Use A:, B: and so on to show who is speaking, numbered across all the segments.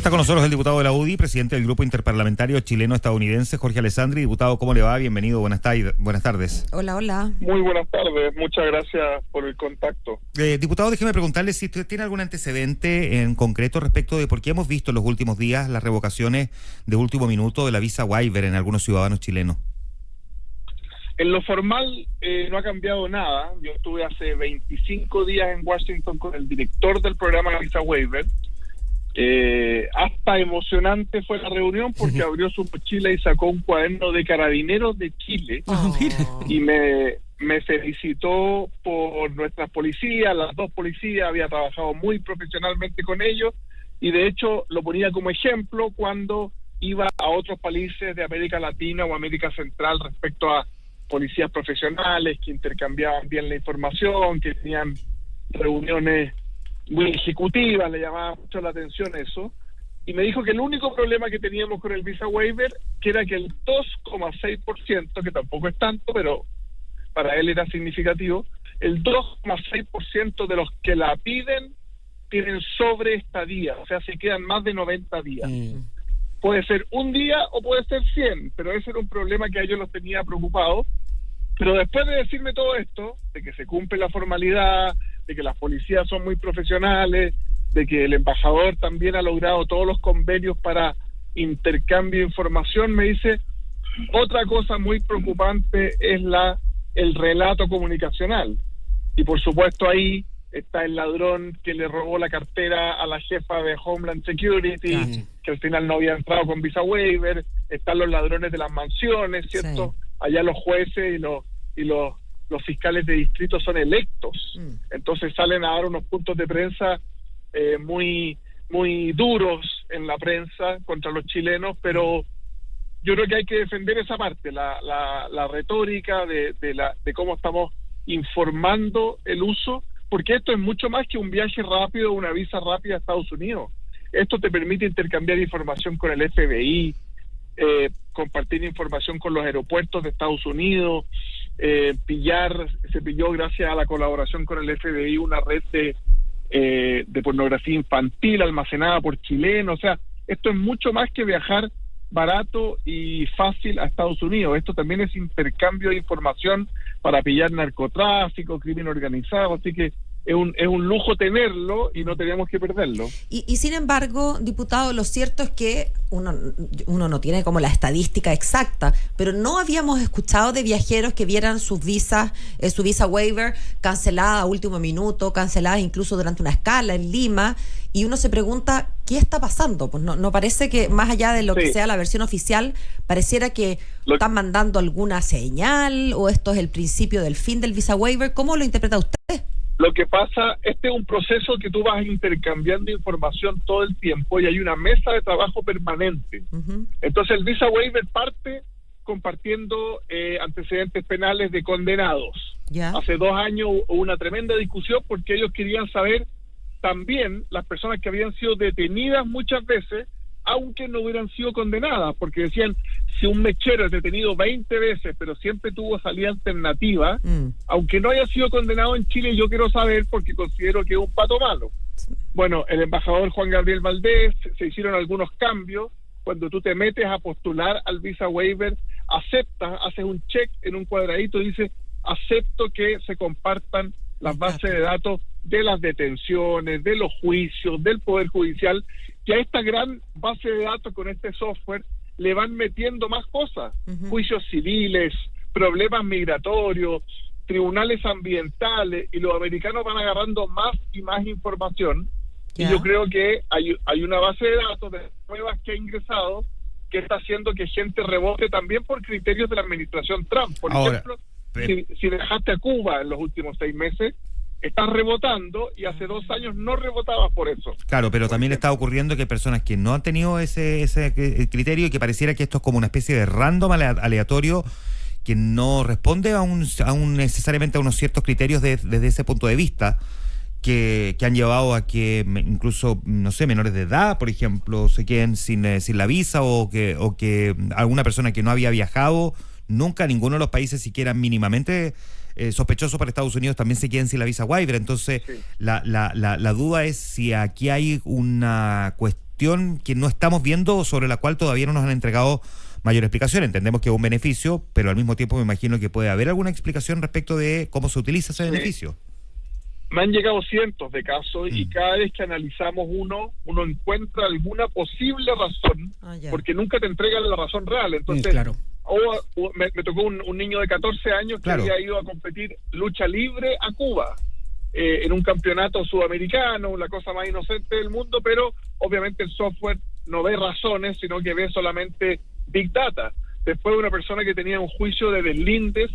A: Está con nosotros el diputado de la UDI, presidente del Grupo Interparlamentario Chileno-Estadounidense, Jorge Alessandri. Diputado, ¿cómo le va? Bienvenido, buenas tardes.
B: Hola, hola.
C: Muy buenas tardes, muchas gracias por el contacto.
A: Diputado, déjeme preguntarle si usted tiene algún antecedente en concreto respecto de por qué hemos visto en los últimos días las revocaciones de último minuto de la visa waiver en algunos ciudadanos chilenos.
C: En lo formal no ha cambiado nada. Yo estuve hace 25 días en Washington con el director del programa de visa waiver. Hasta emocionante fue la reunión porque abrió su mochila y sacó un cuaderno de Carabineros de Chile y me felicitó por nuestras policías, las dos policías, había trabajado muy profesionalmente con ellos y de hecho lo ponía como ejemplo cuando iba a otros países de América Latina o América Central respecto a policías profesionales que intercambiaban bien la información, que tenían reuniones muy ejecutiva, le llamaba mucho la atención eso, y me dijo que el único problema que teníamos con el visa waiver, que era que el 2,6%, que tampoco es tanto, pero para él era significativo, el 2,6% de los que la piden tienen sobreestadía, o sea, se quedan más de 90 días. Puede ser un día o puede ser 100, pero ese era un problema que a ellos los tenía preocupados. Pero después de decirme todo esto, de que se cumple la formalidad, de que las policías son muy profesionales, de que el embajador también ha logrado todos los convenios para intercambio de información, me dice, otra cosa muy preocupante es el relato comunicacional. Y por supuesto ahí está el ladrón que le robó la cartera a la jefa de Homeland Security, que al final no había entrado con visa waiver, están los ladrones de las mansiones, ¿cierto? Sí. Allá los jueces y los fiscales de distrito son electos, entonces salen a dar unos puntos de prensa muy duros en la prensa contra los chilenos, pero yo creo que hay que defender esa parte, la retórica de cómo estamos informando el uso, porque esto es mucho más que un viaje rápido, una visa rápida a Estados Unidos. Esto te permite intercambiar información con el FBI, compartir información con los aeropuertos de Estados Unidos, se pilló gracias a la colaboración con el FBI una red de pornografía infantil almacenada por chilenos. O sea, esto es mucho más que viajar barato y fácil a Estados Unidos. Esto también es intercambio de información para pillar narcotráfico, crimen organizado, así que es un lujo tenerlo y no tenemos que perderlo.
B: Y sin embargo, diputado, lo cierto es que uno no tiene como la estadística exacta, pero no habíamos escuchado de viajeros que vieran sus visas, su visa waiver cancelada a último minuto, cancelada incluso durante una escala en Lima, y uno se pregunta, ¿qué está pasando? Pues no parece que, más allá de lo que sea la versión oficial, pareciera que están mandando alguna señal, o esto es el principio del fin del visa waiver. ¿Cómo lo interpreta usted?
C: Lo que pasa, este es un proceso que tú vas intercambiando información todo el tiempo y hay una mesa de trabajo permanente. Entonces el visa waiver parte compartiendo antecedentes penales de condenados. Hace 2 años hubo una tremenda discusión porque ellos querían saber también las personas que habían sido detenidas muchas veces, aunque no hubieran sido condenadas, porque decían, si un mechero es detenido 20 veces, pero siempre tuvo salida alternativa, aunque no haya sido condenado en Chile, yo quiero saber porque considero que es un pato malo. Bueno, el embajador Juan Gabriel Valdés, se hicieron algunos cambios. Cuando tú te metes a postular al visa waiver, aceptas, haces un check en un cuadradito y dice, acepto que se compartan las bases de datos de las detenciones, de los juicios, del Poder Judicial, que a esta gran base de datos con este software le van metiendo más cosas, juicios civiles, problemas migratorios, tribunales ambientales, y los americanos van agarrando más y más información, y yo creo que hay una base de datos de nuevas que ha ingresado que está haciendo que gente rebote también por criterios de la administración Trump. Por ejemplo, si dejaste a Cuba en los últimos 6 meses, estás rebotando y hace 2 años no rebotabas por eso.
A: Claro, pero también está ocurriendo que hay personas que no han tenido ese criterio y que pareciera que esto es como una especie de random aleatorio que no responde a un necesariamente a unos ciertos criterios desde ese punto de vista que han llevado a que incluso, no sé, menores de edad, por ejemplo, se queden sin la visa o que alguna persona que no había viajado nunca a ninguno de los países siquiera mínimamente sospechoso para Estados Unidos también se queden sin la visa waiver. Entonces, la duda es si aquí hay una cuestión cuestión que no estamos viendo, sobre la cual todavía no nos han entregado mayor explicación. Entendemos que es un beneficio, pero al mismo tiempo me imagino que puede haber alguna explicación respecto de cómo se utiliza ese beneficio.
C: Me han llegado cientos de casos y cada vez que analizamos uno encuentra alguna posible razón, porque nunca te entregan la razón real. Entonces,
D: claro.
C: Me tocó un niño de 14 años que había ido a competir lucha libre a Cuba, en un campeonato sudamericano, la cosa más inocente del mundo, pero obviamente el software no ve razones, sino que ve solamente Big Data. Después una persona que tenía un juicio de deslindes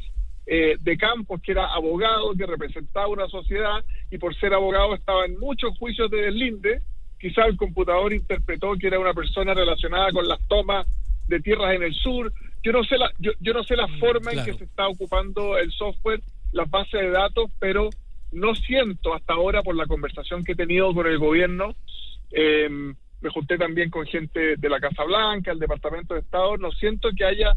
C: de Campos, que era abogado, que representaba una sociedad, y por ser abogado estaba en muchos juicios de deslinde. Quizá el computador interpretó que era una persona relacionada con las tomas de tierras en el sur. Yo no sé la forma en que se está ocupando el software, las bases de datos, pero no siento hasta ahora, por la conversación que he tenido con el gobierno, me junté también con gente de la Casa Blanca, el Departamento de Estado, no siento que haya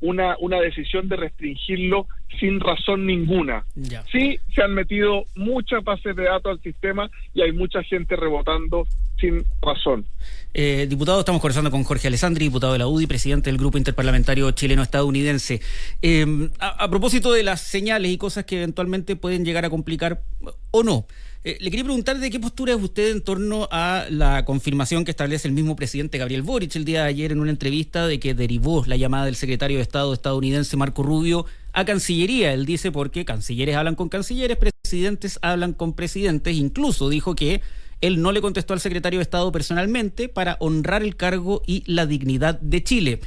C: una decisión de restringirlo sin razón ninguna. Sí, se han metido muchas bases de datos al sistema y hay mucha gente rebotando sin razón.
D: Diputado, estamos conversando con Jorge Alessandri, diputado de la UDI, presidente del Grupo Interparlamentario Chileno-Estadounidense. A propósito de las señales y cosas que eventualmente pueden llegar a complicar o no, le quería preguntar de qué postura es usted en torno a la confirmación que establece el mismo presidente Gabriel Boric el día de ayer en una entrevista de que derivó la llamada del secretario de Estado estadounidense Marco Rubio a Cancillería. Él dice porque cancilleres hablan con cancilleres, presidentes hablan con presidentes. Incluso dijo que él no le contestó al secretario de Estado personalmente para honrar el cargo y la dignidad de Chile.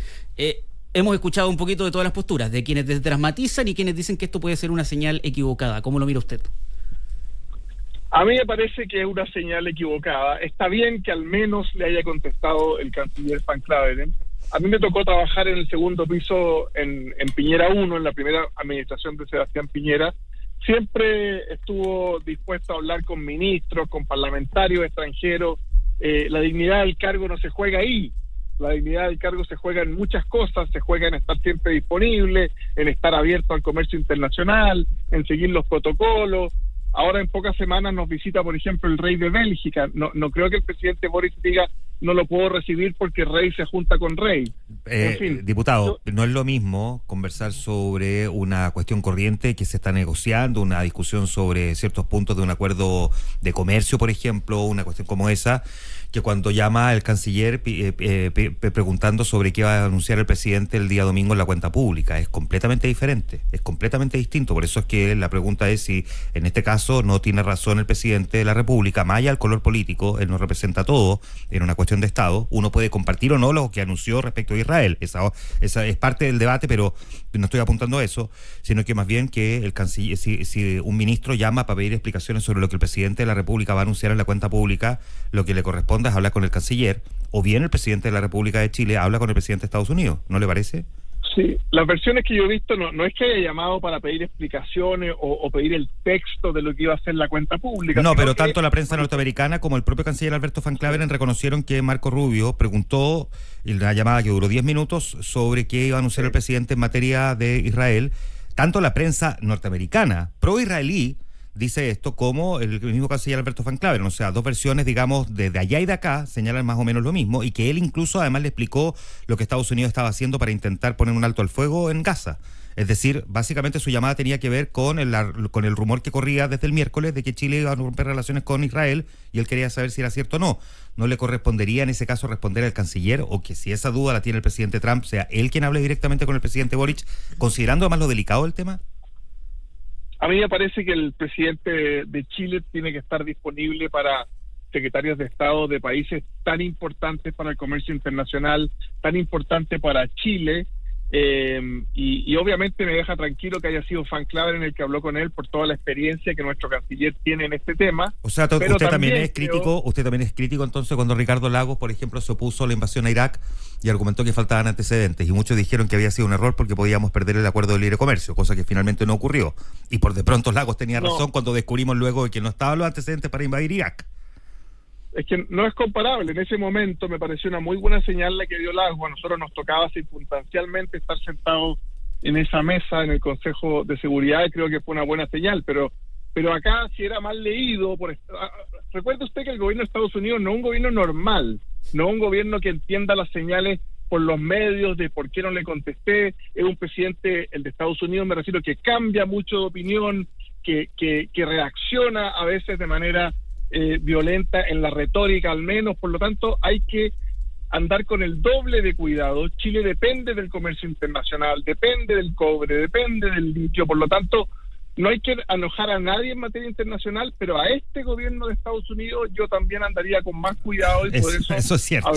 D: Hemos escuchado un poquito de todas las posturas, de quienes desdramatizan y quienes dicen que esto puede ser una señal equivocada. ¿Cómo lo mira usted?
C: A mí me parece que es una señal equivocada. Está bien que al menos le haya contestado el canciller Van Claveren. A mí me tocó trabajar en el segundo piso en Piñera 1, en la primera administración de Sebastián Piñera. Siempre estuvo dispuesto a hablar con ministros, con parlamentarios extranjeros. La dignidad del cargo no se juega ahí. La dignidad del cargo se juega en muchas cosas, se juega en estar siempre disponible, en estar abierto al comercio internacional, en seguir los protocolos. Ahora en pocas semanas nos visita, por ejemplo, el rey de Bélgica. No creo que el presidente Boric diga no lo puedo recibir porque rey se junta con rey. En fin,
A: diputado, no es lo mismo conversar sobre una cuestión corriente que se está negociando, una discusión sobre ciertos puntos de un acuerdo de comercio, por ejemplo, una cuestión como esa, que cuando llama el canciller preguntando sobre qué va a anunciar el presidente el día domingo en la cuenta pública. Es completamente diferente, es completamente distinto. Por eso es que la pregunta es si en este caso no tiene razón el presidente de la República, más allá del color político, él nos representa a todos en una cuestión de Estado. Uno puede compartir o no lo que anunció respecto a Israel. Esa es parte del debate, pero no estoy apuntando a eso, sino que más bien que el canciller, si un ministro llama para pedir explicaciones sobre lo que el presidente de la República va a anunciar en la cuenta pública, lo que le corresponde es hablar con el canciller, o bien el presidente de la República de Chile habla con el presidente de Estados Unidos. ¿No le parece?
C: Sí, las versiones que yo he visto no es que haya llamado para pedir explicaciones o pedir el texto de lo que iba a ser la cuenta pública.
A: No, pero tanto la prensa norteamericana como el propio canciller Alberto Van Claveren reconocieron que Marco Rubio preguntó, en una llamada que duró 10 minutos, sobre qué iba a anunciar el presidente en materia de Israel. Tanto la prensa norteamericana, pro-israelí, dice esto, como el mismo canciller Alberto Van Claveren. O sea, dos versiones, digamos, de allá y de acá señalan más o menos lo mismo, y que él incluso además le explicó lo que Estados Unidos estaba haciendo para intentar poner un alto al fuego en Gaza. Es decir, básicamente su llamada tenía que ver con el rumor que corría desde el miércoles de que Chile iba a romper relaciones con Israel, y él quería saber si era cierto o no. ¿No le correspondería en ese caso responder al canciller, o que si esa duda la tiene el presidente Trump, sea él quien hable directamente con el presidente Boric, considerando además lo delicado del tema?
C: A mí me parece que el presidente de Chile tiene que estar disponible para secretarios de Estado de países tan importantes para el comercio internacional, tan importante para Chile, y obviamente me deja tranquilo que haya sido Van Claveren el que habló con él por toda la experiencia que nuestro canciller tiene en este tema.
A: O sea, usted también es crítico, entonces cuando Ricardo Lagos, por ejemplo, se opuso a la invasión a Irak y argumentó que faltaban antecedentes, y muchos dijeron que había sido un error porque podíamos perder el acuerdo de libre comercio, cosa que finalmente no ocurrió. Y por de pronto Lagos tenía razón cuando descubrimos luego que no estaban los antecedentes para invadir Irak.
C: Es que no es comparable. En ese momento me pareció una muy buena señal la que dio Lagos. A nosotros nos tocaba circunstancialmente estar sentados en esa mesa en el Consejo de Seguridad, y creo que fue una buena señal, pero pero acá si era mal leído. Recuerde usted que el gobierno de Estados Unidos no es un gobierno normal, no es un gobierno que entienda las señales por los medios de por qué no le contesté. Es un presidente, el de Estados Unidos me refiero, que cambia mucho de opinión, que reacciona a veces de manera violenta en la retórica al menos. Por lo tanto, hay que andar con el doble de cuidado. Chile depende del comercio internacional, depende del cobre, depende del litio. Por lo tanto, no hay que enojar a nadie en materia internacional, pero a este gobierno de Estados Unidos yo también andaría con más cuidado, y por eso
A: es cierto.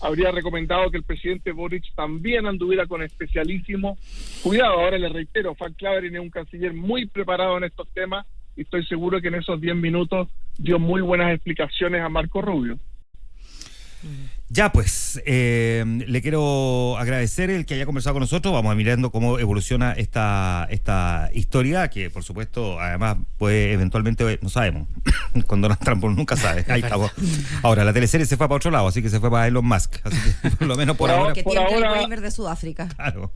C: habría recomendado que el presidente Boric también anduviera con especialísimo cuidado. Ahora le reitero, Frank Clavering es un canciller muy preparado en estos temas y estoy seguro que en esos 10 minutos dio muy buenas explicaciones a Marco Rubio.
A: Ya pues, le quiero agradecer el que haya conversado con nosotros. Vamos a ir mirando cómo evoluciona esta historia, que por supuesto además puede eventualmente, no sabemos, con Donald Trump nunca sabe. Ahí estamos. Ahora la teleserie se fue para otro lado, así que se fue para Elon Musk, así que por lo menos por ahora.
B: Que tiene el waiver de Sudáfrica.
A: Claro.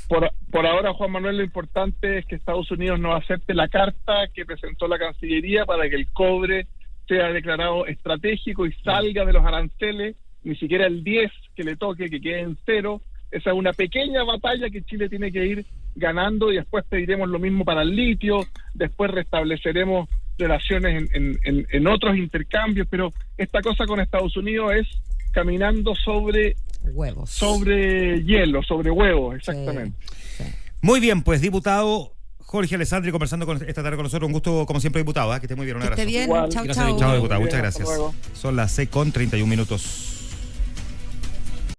C: Por ahora, Juan Manuel, lo importante es que Estados Unidos no acepte la carta que presentó la Cancillería para que el cobre sea declarado estratégico y salga de los aranceles. Ni siquiera el 10 que le toque, que quede en 0. Esa es una pequeña batalla que Chile tiene que ir ganando, y después pediremos lo mismo para el litio, después restableceremos relaciones en otros intercambios, pero esta cosa con Estados Unidos es caminando sobre
B: huevos,
C: sobre hielo, sobre huevos, exactamente.
B: Sí.
A: Muy bien, pues diputado Jorge Alessandri conversando esta tarde con nosotros. Un gusto, como siempre, diputado. Que esté muy bien. Un abrazo.
B: Que esté bien.
C: Igual.
B: Chau,
A: Chao, diputado.
C: Muy
A: Muchas
C: bien,
A: gracias. Son las 6:31.